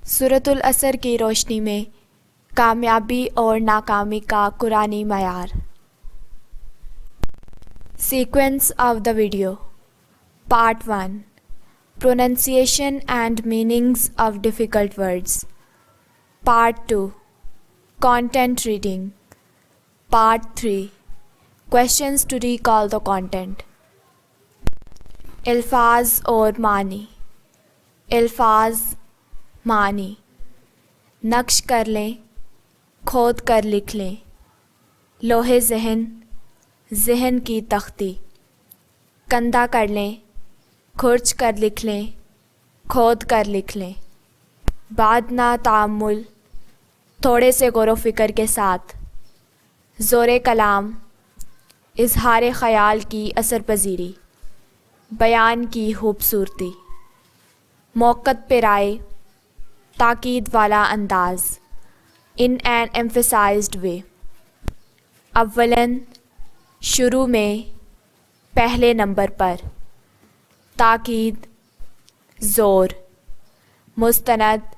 سورۃ العصر کی روشنی میں کامیابی اور ناکامی کا قرآنی معیار۔ Sequence of the video. Part 1، pronunciation and meanings of difficult words. Part 2، content reading. Part 3، questions to recall the content. الفاظ اور معنی۔ الفاظ، معنی۔ نقش کر لیں، کھود کر لکھ لیں۔ لوح ذہن، ذہن کی تختی۔ کندہ کر لیں، کھرچ کر لکھ لیں، کھود کر لکھ لیں۔ بادنہ تأمل، تھوڑے سے غور و فکر کے ساتھ۔ زور کلام، اظہار خیال کی اثر پذیری، بیان کی خوبصورتی۔ موقت پیرائے، تاکید والا انداز، ان این ایمفیسائزڈ وے۔ اولاً، شروع میں، پہلے نمبر پر۔ تاکید، زور۔ مستند،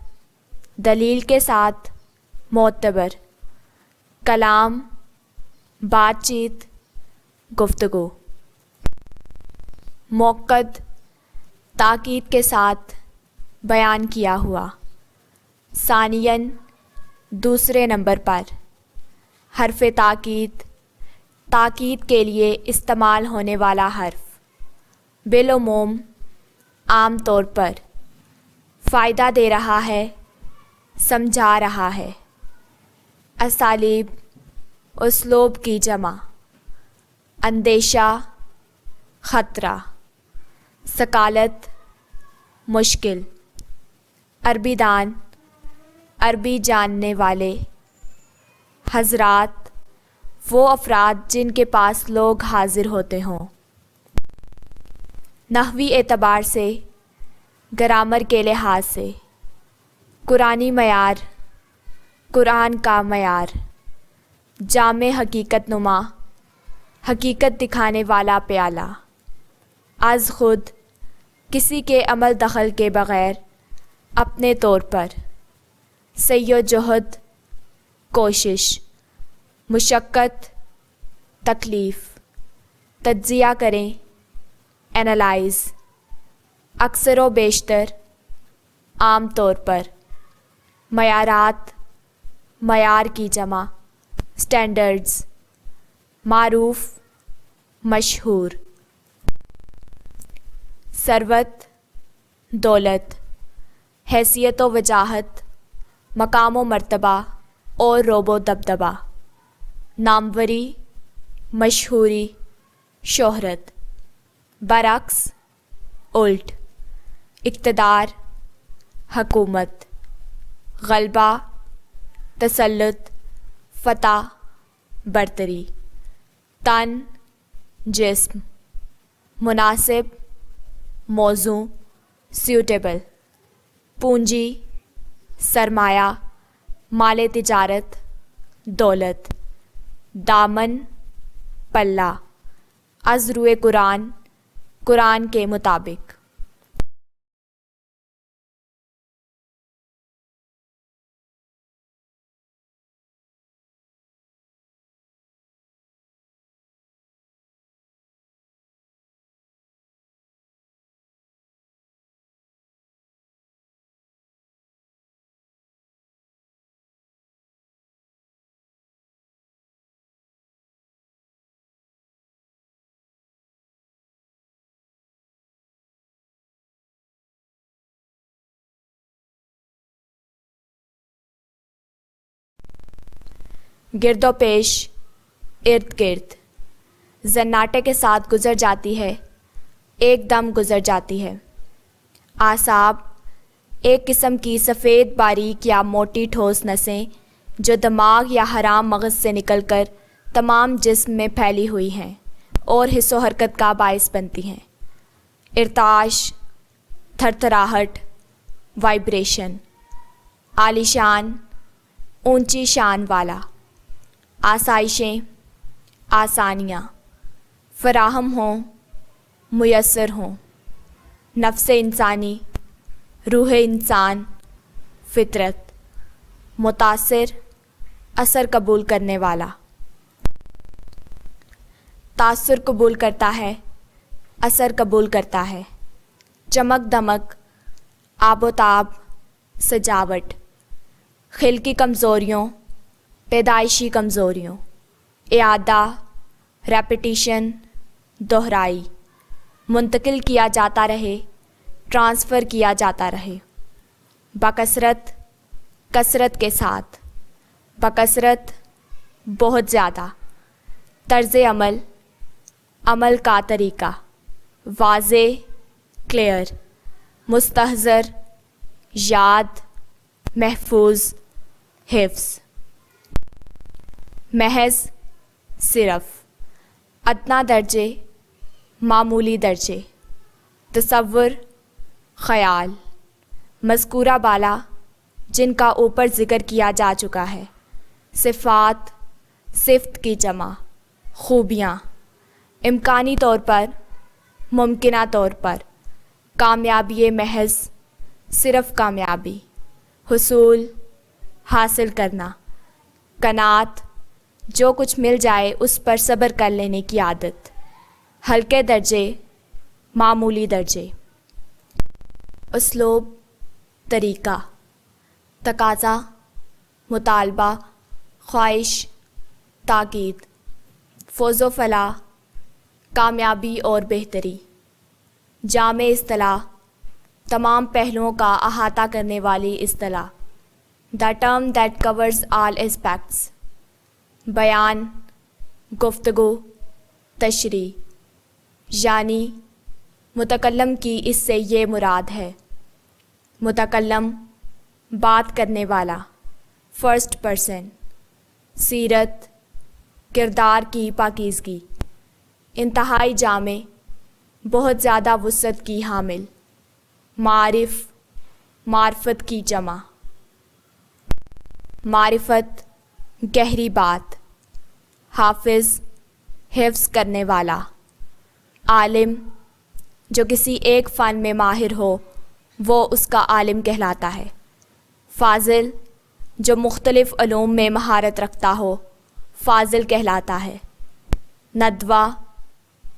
دلیل کے ساتھ، معتبر۔ کلام، بات چیت، گفتگو۔ موقت، تاکید کے ساتھ، بیان کیا ہوا۔ ثانیاً، دوسرے نمبر پر۔ حرف تاکید، تاکید کے لیے استعمال ہونے والا حرف۔ بالعموم، عام طور پر۔ فائدہ دے رہا ہے، سمجھا رہا ہے۔ اسالیب، اسلوب کی جمع۔ اندیشہ، خطرہ۔ ثقالت، مشکل۔ عربی دان، عربی جاننے والے۔ حضرات، وہ افراد جن کے پاس لوگ حاضر ہوتے ہوں۔ نحوی اعتبار سے، گرامر کے لحاظ سے۔ قرآنی معیار، قرآن کا معیار۔ جامع حقیقت نما، حقیقت دکھانے والا پیالہ۔ از خود، کسی کے عمل دخل کے بغیر، اپنے طور پر۔ سعی و جہد، کوشش۔ مشقت، تکلیف۔ تجزیہ کریں، اینالائز۔ اکثر و بیشتر، عام طور پر۔ معیارات، معیار کی جمع، سٹینڈرڈز۔ معروف، مشہور۔ ثروت، دولت۔ حیثیت و وجاہت، مقام و مرتبہ اور رعب و دبدبہ۔ ناموری، مشہوری، شہرت۔ برعکس، الٹ۔ اقتدار، حکومت۔ غلبہ، تسلط، فتح، برتری۔ تن، جسم۔ مناسب، موزوں، سیوٹیبل۔ پونجی، سرمایہ، مال تجارت، دولت۔ دامن، پلہ۔ از روئے قرآن، قرآن کے مطابق۔ گرد و پیش، ارد گرد۔ زناٹے کے ساتھ گزر جاتی ہے، ایک دم گزر جاتی ہے۔ اعصاب، ایک قسم کی سفید باریک یا موٹی ٹھوس نسیں جو دماغ یا حرام مغز سے نکل کر تمام جسم میں پھیلی ہوئی ہیں اور حس و حرکت کا باعث بنتی ہیں۔ ارتعاش، تھر تھراہٹ، وائبریشن۔ عالی شان، اونچی شان والا۔ آسائشیں، آسانیاں۔ فراہم ہوں، میسر ہوں۔ نفس انسانی، روح انسان، فطرت، متاثر، اثر قبول کرنے والا، تاثر قبول کرتا ہے، اثر قبول کرتا ہے، چمک دمک، آب و تاب، سجاوٹ، خلقی کمزوریوں، پیدائشی کمزوریوں، اعادہ، ریپیٹیشن، دہرائی، منتقل کیا جاتا رہے، ٹرانسفر کیا جاتا رہے، بکثرت، کثرت کے ساتھ، بکثرت، بہت زیادہ، طرز عمل، عمل کا طریقہ، واضح، کلیئر، مستحضر، یاد، محفوظ، حفظ، محض، صرف، ادنیٰ درجے، معمولی درجے، تصور، خیال، مذکورہ بالا جن کا اوپر ذکر کیا جا چکا ہے، صفات، صفت کی جمع، خوبیاں، امکانی طور پر، ممکنہ طور پر، کامیابی محض، صرف کامیابی، حصول، حاصل کرنا، قناعت، جو کچھ مل جائے اس پر صبر کر لینے کی عادت، ہلکے درجے، معمولی درجے، اسلوب، طریقہ، تقاضا، مطالبہ، خواہش، تاکید، فوز و فلاح، کامیابی اور بہتری، جامع اصطلاح، تمام پہلوؤں کا احاطہ کرنے والی اصطلاح، the term that covers all aspects، بیان، گفتگو، تشریح، یعنی متکلم کی اس سے یہ مراد ہے، متکلم، بات کرنے والا، فرسٹ پرسن، سیرت، کردار کی پاکیزگی، انتہائی جامع، بہت زیادہ وسعت کی حامل، معارف، معرفت کی جمع، معرفت، گہری بات، حافظ، حفظ کرنے والا، عالم، جو کسی ایک فن میں ماہر ہو وہ اس کا عالم کہلاتا ہے، فاضل، جو مختلف علوم میں مہارت رکھتا ہو فاضل کہلاتا ہے، ندوہ،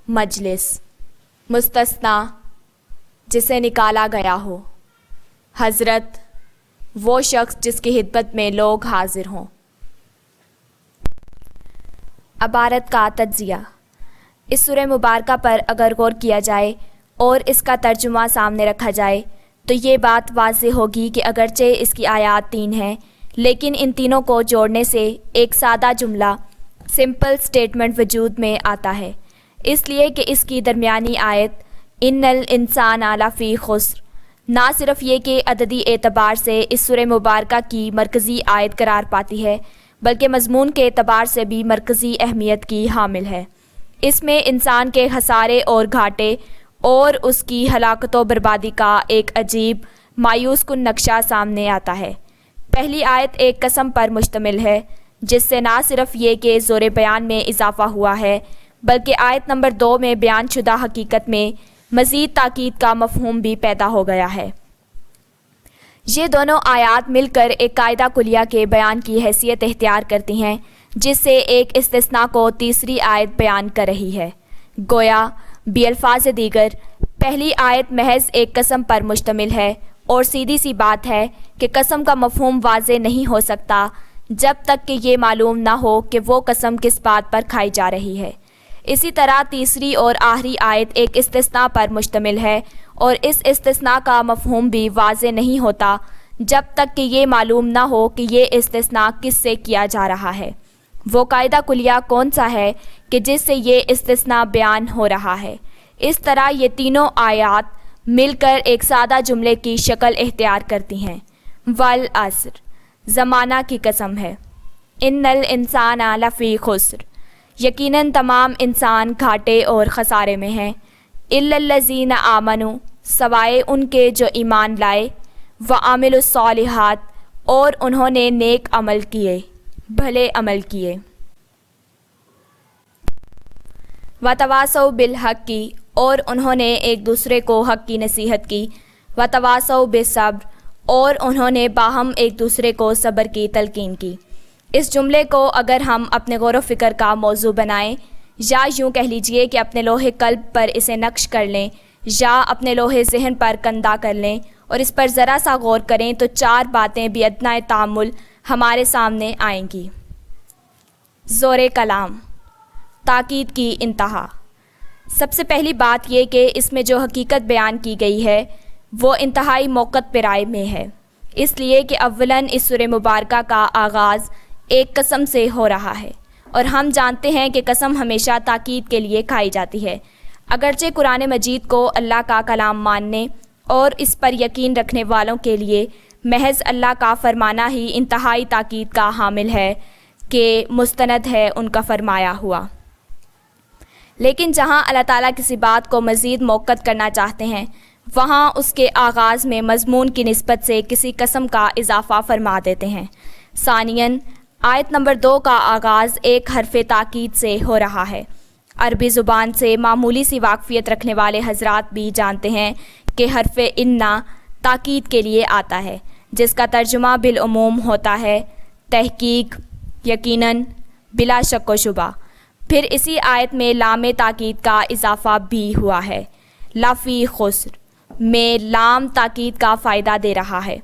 مجلس، مستثنیٰ، جسے نکالا گیا ہو، حضرت، وہ شخص جس کی خدمت میں لوگ حاضر ہوں۔ عبارت کا تجزیہ۔ اس سورہ مبارکہ پر اگر غور کیا جائے اور اس کا ترجمہ سامنے رکھا جائے تو یہ بات واضح ہوگی کہ اگرچہ اس کی آیات 3 ہیں لیکن ان تینوں کو جوڑنے سے ایک سادہ جملہ، سمپل سٹیٹمنٹ وجود میں آتا ہے، اس لیے کہ اس کی درمیانی آیت ان الانسان لفی خسر نہ صرف یہ کہ عددی اعتبار سے اس سورہ مبارکہ کی مرکزی آیت قرار پاتی ہے بلکہ مضمون کے اعتبار سے بھی مرکزی اہمیت کی حامل ہے۔ اس میں انسان کے خسارے اور گھاٹے اور اس کی ہلاکت و بربادی کا ایک عجیب مایوس کن نقشہ سامنے آتا ہے۔ پہلی آیت ایک قسم پر مشتمل ہے جس سے نہ صرف یہ کہ زور بیان میں اضافہ ہوا ہے بلکہ آیت نمبر 2 میں بیان شدہ حقیقت میں مزید تاکید کا مفہوم بھی پیدا ہو گیا ہے۔ یہ دونوں آیات مل کر ایک قاعدہ کلیہ کے بیان کی حیثیت اختیار کرتی ہیں جس سے ایک استثناء کو تیسری آیت بیان کر رہی ہے۔ گویا بالفاظ دیگر پہلی آیت محض ایک قسم پر مشتمل ہے اور سیدھی سی بات ہے کہ قسم کا مفہوم واضح نہیں ہو سکتا جب تک کہ یہ معلوم نہ ہو کہ وہ قسم کس بات پر کھائی جا رہی ہے۔ اسی طرح تیسری اور آخری آیت ایک استثناء پر مشتمل ہے اور اس استثناء کا مفہوم بھی واضح نہیں ہوتا جب تک کہ یہ معلوم نہ ہو کہ یہ استثناء کس سے کیا جا رہا ہے، وہ قاعدہ کلیہ کون سا ہے کہ جس سے یہ استثناء بیان ہو رہا ہے۔ اس طرح یہ تینوں آیات مل کر ایک سادہ جملے کی شکل اختیار کرتی ہیں۔ والعصر، زمانہ کی قسم ہے، ان الانسان لفی خسر، یقیناً تمام انسان گھاٹے اور خسارے میں ہیں، الا الذین آمنوا، سوائے ان کے جو ایمان لائے، وعملوا الصالحات، اور انہوں نے نیک عمل کیے، بھلے عمل کیے، وتواصوا بالحق اور انہوں نے ایک دوسرے کو حق کی نصیحت کی، وتواصوا بالصبر اور انہوں نے باہم ایک دوسرے کو صبر کی تلقین کی۔ اس جملے کو اگر ہم اپنے غور و فکر کا موضوع بنائیں، یا یوں کہہ لیجئے کہ اپنے لوح قلب پر اسے نقش کر لیں یا اپنے لوح ذہن پر کندہ کر لیں اور اس پر ذرا سا غور کریں، تو 4 باتیں بِأَدْنَىٰ تأمل ہمارے سامنے آئیں گی۔ زور کلام، تاکید کی انتہا۔ سب سے پہلی بات یہ کہ اس میں جو حقیقت بیان کی گئی ہے وہ انتہائی موقت پیرائی میں ہے، اس لیے کہ اولاً اس سورہ مبارکہ کا آغاز ایک قسم سے ہو رہا ہے، اور ہم جانتے ہیں کہ قسم ہمیشہ تاکید کے لیے کھائی جاتی ہے۔ اگرچہ قرآن مجید کو اللہ کا کلام ماننے اور اس پر یقین رکھنے والوں کے لیے محض اللہ کا فرمانا ہی انتہائی تاکید کا حامل ہے کہ مستند ہے ان کا فرمایا ہوا، لیکن جہاں اللہ تعالیٰ کسی بات کو مزید موقت کرنا چاہتے ہیں وہاں اس کے آغاز میں مضمون کی نسبت سے کسی قسم کا اضافہ فرما دیتے ہیں۔ ثانیاً، آیت نمبر 2 کا آغاز ایک حرف تاکید سے ہو رہا ہے۔ عربی زبان سے معمولی سی واقفیت رکھنے والے حضرات بھی جانتے ہیں کہ حرف انا تاکید کے لیے آتا ہے، جس کا ترجمہ بالعموم ہوتا ہے تحقیق، یقیناً، بلا شک و شبہ۔ پھر اسی آیت میں لام تاکید کا اضافہ بھی ہوا ہے۔ لفی خسر میں لام تاکید کا فائدہ دے رہا ہے۔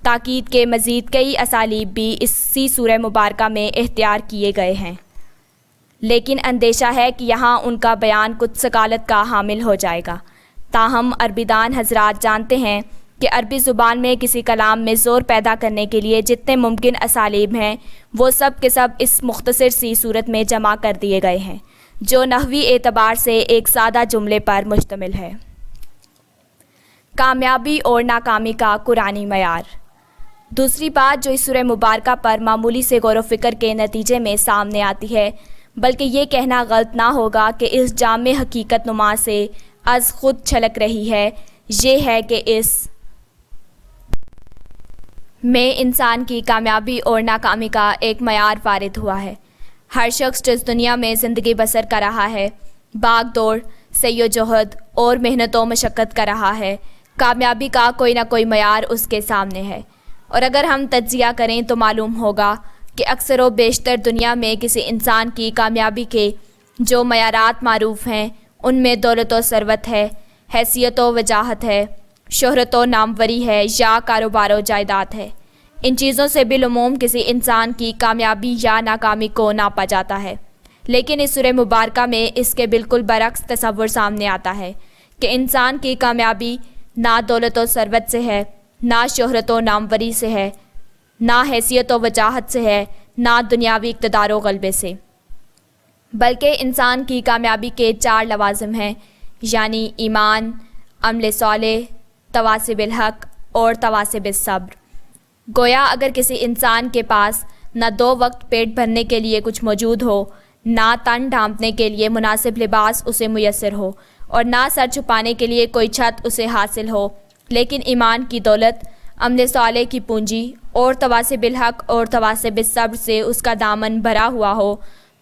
تاکید کے مزید کئی اسالیب بھی اسی سورہ مبارکہ میں اختیار کیے گئے ہیں، لیکن اندیشہ ہے کہ یہاں ان کا بیان کچھ ثقالت کا حامل ہو جائے گا۔ تاہم عربی دان حضرات جانتے ہیں کہ عربی زبان میں کسی کلام میں زور پیدا کرنے کے لیے جتنے ممکن اسالیب ہیں وہ سب کے سب اس مختصر سی صورت میں جمع کر دیے گئے ہیں، جو نحوی اعتبار سے ایک سادہ جملے پر مشتمل ہے۔ کامیابی اور ناکامی کا قرآنی معیار۔ دوسری بات جو اس سورہ مبارکہ پر معمولی سے غور و فکر کے نتیجے میں سامنے آتی ہے، بلکہ یہ کہنا غلط نہ ہوگا کہ اس جامع حقیقت نما سے از خود چھلک رہی ہے، یہ ہے کہ اس میں انسان کی کامیابی اور ناکامی کا ایک معیار وارد ہوا ہے۔ ہر شخص جو اس دنیا میں زندگی بسر کر رہا ہے، بھاگ دوڑ، سعی و جہد اور محنت و مشقت کر رہا ہے، کامیابی کا کوئی نہ کوئی معیار اس کے سامنے ہے۔ اور اگر ہم تجزیہ کریں تو معلوم ہوگا کہ اکثر و بیشتر دنیا میں کسی انسان کی کامیابی کے جو معیارات معروف ہیں ان میں دولت و ثروت ہے، حیثیت و وجاہت ہے، شہرت و ناموری ہے یا کاروبار و جائیداد ہے۔ ان چیزوں سے بالعموم کسی انسان کی کامیابی یا ناکامی کو ناپا جاتا ہے، لیکن اس سورہ مبارکہ میں اس کے بالکل برعکس تصور سامنے آتا ہے کہ انسان کی کامیابی نہ دولت و ثروت سے ہے، نہ شہرت و ناموری سے ہے، نہ حیثیت و وجاہت سے ہے، نہ دنیاوی اقتدار و غلبے سے، بلکہ انسان کی کامیابی کے 4 لوازم ہیں، یعنی ایمان، عمل صالح، تواصی بالحق اور تواصی بالصبر۔ گویا اگر کسی انسان کے پاس نہ 2 وقت پیٹ بھرنے کے لیے کچھ موجود ہو، نہ تن ڈھانپنے کے لیے مناسب لباس اسے میسر ہو اور نہ سر چھپانے کے لیے کوئی چھت اسے حاصل ہو، لیکن ایمان کی دولت، عمل صالح کی پونجی اور تواصی بالحق اور تواصی بالصبر سے اس کا دامن بھرا ہوا ہو،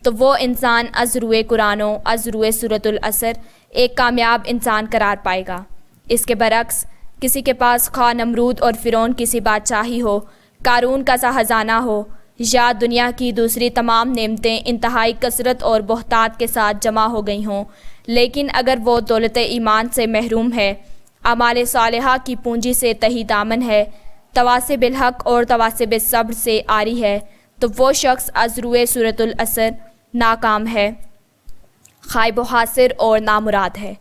تو وہ انسان از روئے قرآن و از روئے سورۃ العصر ایک کامیاب انسان قرار پائے گا۔ اس کے برعکس کسی کے پاس خواہ نمرود اور فرعون کی سی بادشاہی ہو، قارون کا سا خزانہ ہو یا دنیا کی دوسری تمام نعمتیں انتہائی کثرت اور بہتات کے ساتھ جمع ہو گئی ہوں، لیکن اگر وہ دولت ایمان سے محروم ہے، اعمال صالحہ کی پونجی سے تہی دامن ہے، تواصی بالحق اور تواصی بالصبر سے عاری ہے، تو وہ شخص از روئے سورۃ العصر ناکام ہے، خائب و خاسر اور نامراد ہے۔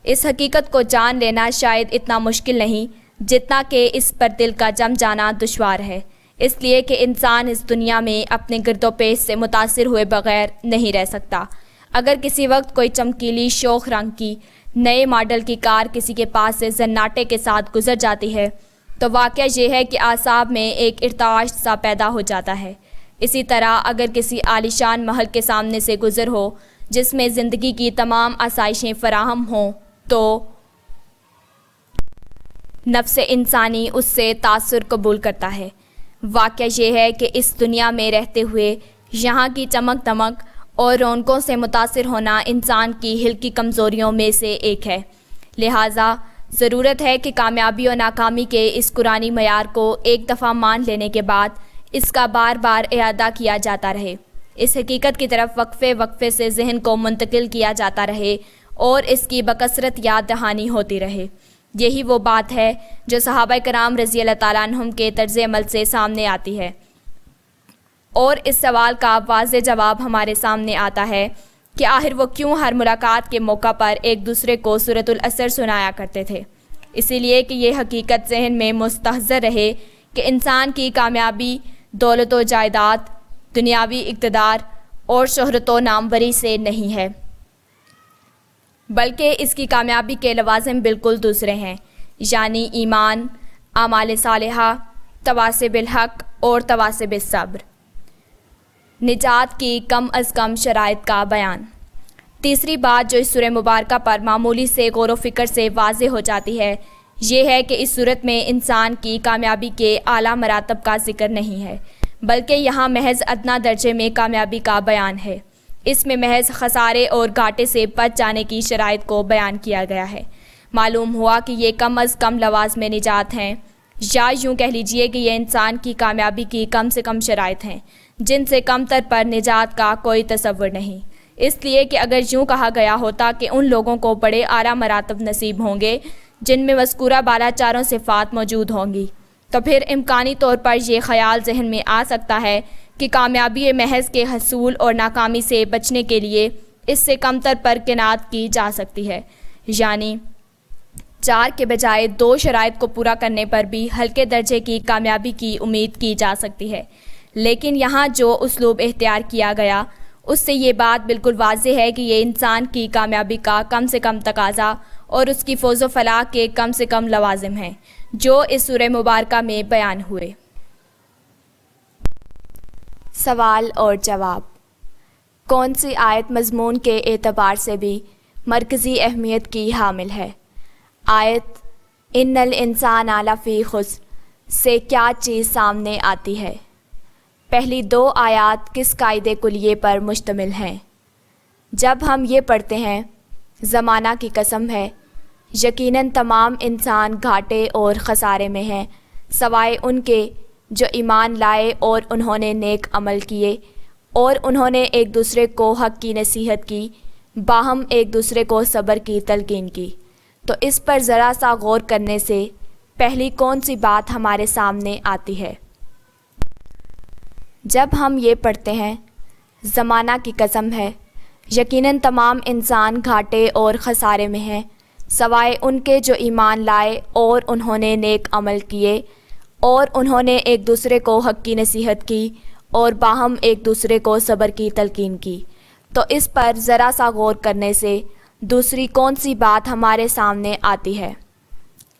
اس حقیقت کو جان لینا شاید اتنا مشکل نہیں جتنا کہ اس پر دل کا جم جانا دشوار ہے، اس لیے کہ انسان اس دنیا میں اپنے گرد و پیش سے متاثر ہوئے بغیر نہیں رہ سکتا۔ اگر کسی وقت کوئی چمکیلی شوخ رنگ کی نئے ماڈل کی کار کسی کے پاس سے زناٹے کے ساتھ گزر جاتی ہے تو واقعہ یہ ہے کہ اعصاب میں ایک ارتعاش سا پیدا ہو جاتا ہے۔ اسی طرح اگر کسی عالیشان محل کے سامنے سے گزر ہو جس میں زندگی کی تمام آسائشیں فراہم ہوں تو نفس انسانی اس سے تاثر قبول کرتا ہے۔ واقعہ یہ ہے کہ اس دنیا میں رہتے ہوئے یہاں کی چمک دمک اور رونقوں سے متاثر ہونا انسان کی ہلکی کمزوریوں میں سے ایک ہے، لہٰذا ضرورت ہے کہ کامیابی اور ناکامی کے اس قرآنی معیار کو ایک دفعہ مان لینے کے بعد اس کا بار بار اعادہ کیا جاتا رہے، اس حقیقت کی طرف وقفے وقفے سے ذہن کو منتقل کیا جاتا رہے اور اس کی بکثرت یاد دہانی ہوتی رہے۔ یہی وہ بات ہے جو صحابہ کرام رضی اللہ تعالیٰ عنہم کے طرز عمل سے سامنے آتی ہے، اور اس سوال کا واضح جواب ہمارے سامنے آتا ہے کہ آخر وہ کیوں ہر ملاقات کے موقع پر ایک دوسرے کو سورۃ العصر سنایا کرتے تھے؟ اسی لیے کہ یہ حقیقت ذہن میں مستحضر رہے کہ انسان کی کامیابی دولت و جائیداد، دنیاوی اقتدار اور شہرت و ناموری سے نہیں ہے، بلکہ اس کی کامیابی کے لوازم بالکل دوسرے ہیں، یعنی ایمان، اعمال صالحہ، تواصی بالحق اور تواصی بالصبر۔ نجات کی کم از کم شرائط کا بیان۔ تیسری بات جو اس سورہ مبارکہ پر معمولی سے غور و فکر سے واضح ہو جاتی ہے، یہ ہے کہ اس صورت میں انسان کی کامیابی کے اعلیٰ مراتب کا ذکر نہیں ہے، بلکہ یہاں محض ادنیٰ درجے میں کامیابی کا بیان ہے۔ اس میں محض خسارے اور گھاٹے سے بچ جانے کی شرائط کو بیان کیا گیا ہے۔ معلوم ہوا کہ یہ کم از کم لوازم نجات ہیں، یا یوں کہہ لیجئے کہ یہ انسان کی کامیابی کی کم سے کم شرائط ہیں، جن سے کم تر پر نجات کا کوئی تصور نہیں۔ اس لیے کہ اگر یوں کہا گیا ہوتا کہ ان لوگوں کو بڑے اعلیٰ مراتب نصیب ہوں گے جن میں مذکورہ بالا چاروں صفات موجود ہوں گی، تو پھر امکانی طور پر یہ خیال ذہن میں آ سکتا ہے کہ کامیابی محض کے حصول اور ناکامی سے بچنے کے لیے اس سے کم تر پر قناعت کی جا سکتی ہے، یعنی 4 کے بجائے 2 شرائط کو پورا کرنے پر بھی ہلکے درجے کی کامیابی کی امید کی جا سکتی ہے۔ لیکن یہاں جو اسلوب اختیار کیا گیا اس سے یہ بات بالکل واضح ہے کہ یہ انسان کی کامیابی کا کم سے کم تقاضا اور اس کی فوز و فلاح کے کم سے کم لوازم ہیں جو اس سورہ مبارکہ میں بیان ہوئے۔ سوال اور جواب۔ کون سی آیت مضمون کے اعتبار سے بھی مرکزی اہمیت کی حامل ہے؟ آیت ان الانسان لفی خسر سے کیا چیز سامنے آتی ہے؟ پہلی 2 آیات کس قاعدے کلیے پر مشتمل ہیں؟ جب ہم یہ پڑھتے ہیں زمانہ کی قسم ہے، یقیناً تمام انسان گھاٹے اور خسارے میں ہیں سوائے ان کے جو ایمان لائے اور انہوں نے نیک عمل کیے اور انہوں نے ایک دوسرے کو حق کی نصیحت کی، باہم ایک دوسرے کو صبر کی تلقین کی۔ تو اس پر ذرا سا غور کرنے سے پہلی کون سی بات ہمارے سامنے آتی ہے؟ جب ہم یہ پڑھتے ہیں زمانہ کی قسم ہے، یقیناً تمام انسان گھاٹے اور خسارے میں ہیں سوائے ان کے جو ایمان لائے اور انہوں نے نیک عمل کیے اور انہوں نے ایک دوسرے کو حق کی نصیحت کی اور باہم ایک دوسرے کو صبر کی تلقین کی۔ تو اس پر ذرا سا غور کرنے سے دوسری کون سی بات ہمارے سامنے آتی ہے؟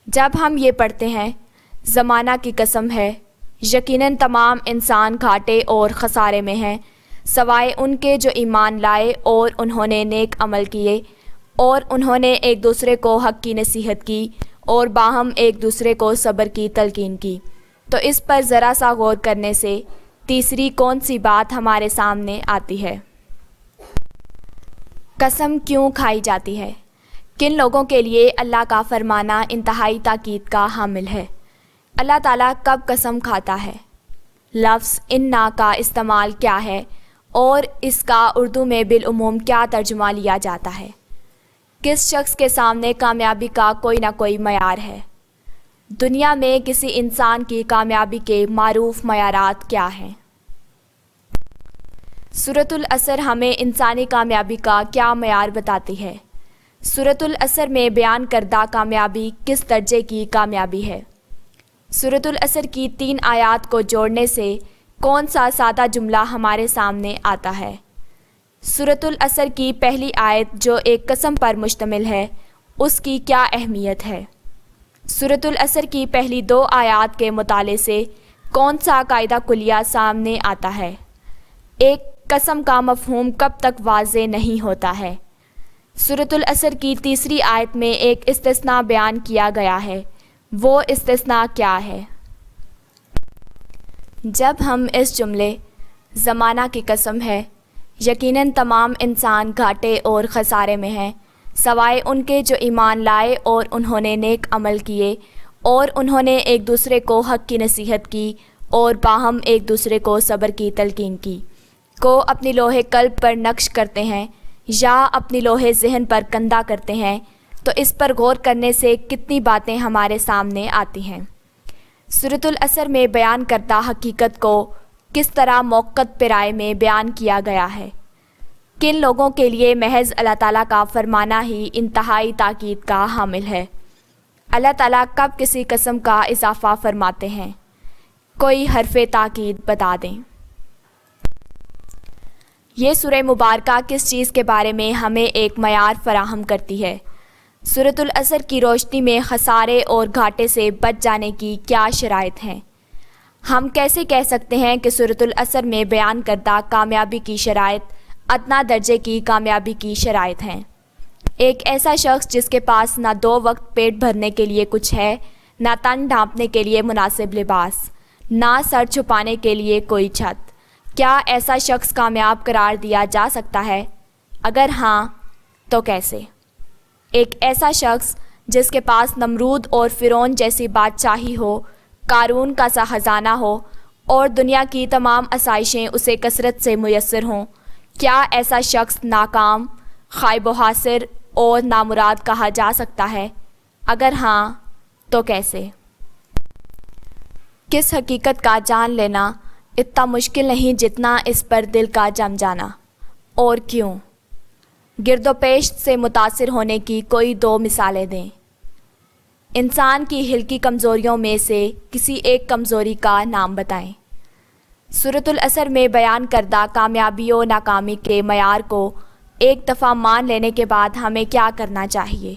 جب ہم یہ پڑھتے ہیں زمانہ کی قسم ہے، یقیناً تمام انسان گھاٹے اور خسارے میں ہیں سوائے ان کے جو ایمان لائے اور انہوں نے نیک عمل کیے اور انہوں نے ایک دوسرے کو حق کی نصیحت کی اور باہم ایک دوسرے کو صبر کی تلقین کی۔ تو اس پر ذرا سا غور کرنے سے تیسری کون سی بات ہمارے سامنے آتی ہے؟ قسم کیوں کھائی جاتی ہے؟ کن لوگوں کے لیے اللہ کا فرمانا انتہائی تاکید کا حامل ہے؟ اللہ تعالیٰ کب قسم کھاتا ہے؟ لفظ انا کا استعمال کیا ہے اور اس کا اردو میں بالعموم کیا ترجمہ لیا جاتا ہے؟ کس شخص کے سامنے کامیابی کا کوئی نہ کوئی معیار ہے؟ دنیا میں کسی انسان کی کامیابی کے معروف معیارات کیا ہیں؟ سورۃ العصر ہمیں انسانی کامیابی کا کیا معیار بتاتی ہے؟ سورۃ العصر میں بیان کردہ کامیابی کس درجے کی کامیابی ہے؟ سورۃ العصر کی 3 آیات کو جوڑنے سے کون سا سادہ جملہ ہمارے سامنے آتا ہے؟ سورۃ العصر کی پہلی آیت جو ایک قسم پر مشتمل ہے، اس کی کیا اہمیت ہے؟ سورۃ العصر کی پہلی 2 آیات کے مطالعے سے کون سا قاعدہ کلیہ سامنے آتا ہے؟ ایک قسم کا مفہوم کب تک واضح نہیں ہوتا ہے؟ سورۃ العصر کی تیسری آیت میں ایک استثناء بیان کیا گیا ہے، وہ استثناء کیا ہے؟ جب ہم اس جملے زمانہ کی قسم ہے، یقیناً تمام انسان گھاٹے اور خسارے میں ہیں سوائے ان کے جو ایمان لائے اور انہوں نے نیک عمل کیے اور انہوں نے ایک دوسرے کو حق کی نصیحت کی اور باہم ایک دوسرے کو صبر کی تلقین کی، کو اپنی لوح قلب پر نقش کرتے ہیں یا اپنی لوح ذہن پر کندہ کرتے ہیں، تو اس پر غور کرنے سے کتنی باتیں ہمارے سامنے آتی ہیں۔ سورۃ العصر میں بیان کردہ حقیقت کو کس طرح موقت پیرائے میں بیان کیا گیا ہے، کن لوگوں کے لیے محض اللہ تعالیٰ کا فرمانا ہی انتہائی تاکید کا حامل ہے۔ اللہ تعالیٰ کب کسی قسم کا اضافہ فرماتے ہیں، کوئی حرف تاکید بتا دیں۔ یہ سورہ مبارکہ کس چیز کے بارے میں ہمیں ایک معیار فراہم کرتی ہے؟ سورۃ العصر کی روشنی میں خسارے اور گھاٹے سے بچ جانے کی کیا شرائط ہیں؟ ہم کیسے کہہ سکتے ہیں کہ سورۃ العصر میں بیان کردہ کامیابی کی شرائط ادنیٰ درجے کی کامیابی کی شرائط ہیں؟ ایک ایسا شخص جس کے پاس نہ 2 وقت پیٹ بھرنے کے لیے کچھ ہے، نہ تن ڈھانپنے کے لیے مناسب لباس، نہ سر چھپانے کے لیے کوئی چھت، کیا ایسا شخص کامیاب قرار دیا جا سکتا ہے؟ اگر ہاں تو کیسے؟ ایک ایسا شخص جس کے پاس نمرود اور فرعون جیسی بادشاہی ہو، قارون کا سا خزانہ ہو اور دنیا کی تمام آسائشیں اسے کثرت سے میسر ہوں، کیا ایسا شخص ناکام، خائب و خاسر اور نامراد کہا جا سکتا ہے؟ اگر ہاں تو کیسے؟ کس حقیقت کا جان لینا اتنا مشکل نہیں جتنا اس پر دل کا جم جانا، اور کیوں؟ گرد و پیش سے متاثر ہونے کی کوئی 2 مثالیں دیں۔ انسان کی ہلکی کمزوریوں میں سے کسی ایک کمزوری کا نام بتائیں۔ سورۃ العصر میں بیان کردہ کامیابی و ناکامی کے معیار کو ایک دفعہ مان لینے کے بعد ہمیں کیا کرنا چاہیے؟